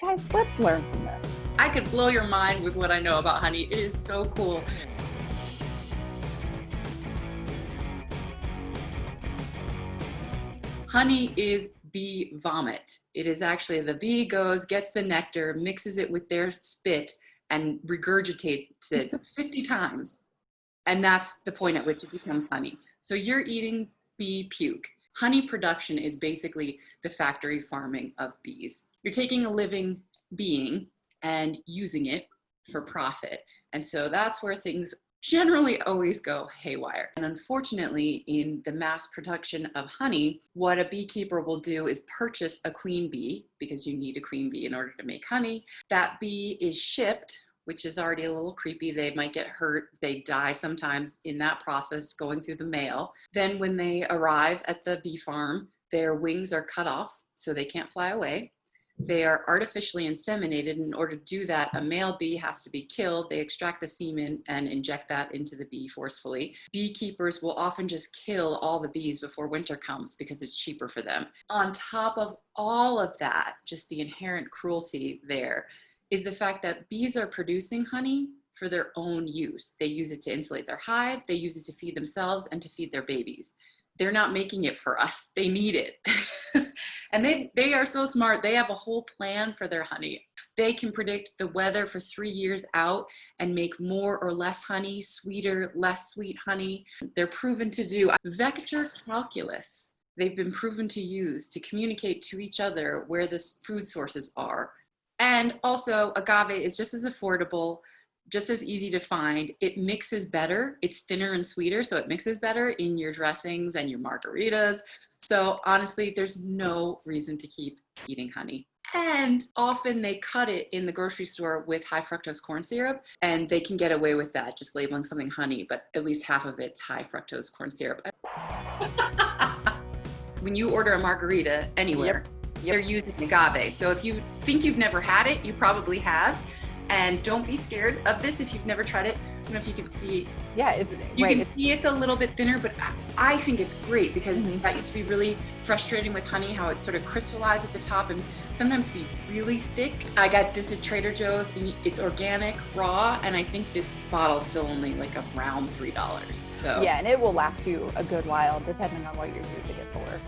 Guys, let's learn from this. I could blow your mind with what I know about honey. It is so cool. Honey is bee vomit. It is actually the bee goes, gets the nectar, mixes it with their spit, and regurgitates it 50 times. And that's the point at which it becomes honey. So you're eating bee puke. Honey production is basically the factory farming of bees. You're taking a living being and using it for profit. And so that's where things generally always go haywire. And unfortunately, in the mass production of honey, what a beekeeper will do is purchase a queen bee, because you need a queen bee in order to make honey. That bee is shipped, which is already a little creepy. They might get hurt. They die sometimes in that process going through the mail. Then when they arrive at the bee farm, their wings are cut off so they can't fly away. They are artificially inseminated. In order to do that, a male bee has to be killed. They extract the semen and inject that into the bee forcefully. Beekeepers will often just kill all the bees before winter comes because it's cheaper for them. On top of all of that, just the inherent cruelty there is the fact that bees are producing honey for their own use. They use it to insulate their hive, they use it to feed themselves and to feed their babies. They're not making it for us, they need it. And they are so smart, they have a whole plan for their honey. They can predict the weather for 3 years out and make more or less honey, sweeter, less sweet honey. They're proven to do vector calculus. They've been proven to use to communicate to each other where the food sources are. And also, agave is just as affordable, just as easy to find. It mixes better. It's thinner and sweeter, so it mixes better in your dressings and your margaritas. So honestly, there's no reason to keep eating honey. And often they cut it in the grocery store with high fructose corn syrup, and they can get away with that, just labeling something honey, but at least half of it's high fructose corn syrup. When you order a margarita anywhere, they're using agave. So if you think you've never had it, you probably have. And don't be scared of this if you've never tried it. I don't know if you can see. Yeah, you can see it's a little bit thinner, but I think it's great because that used to be really frustrating with honey, how it sort of crystallized at the top and sometimes be really thick. I got this at Trader Joe's and it's organic, raw, and I think this bottle's still only like around $3. So yeah, and it will last you a good while depending on what you're using it for.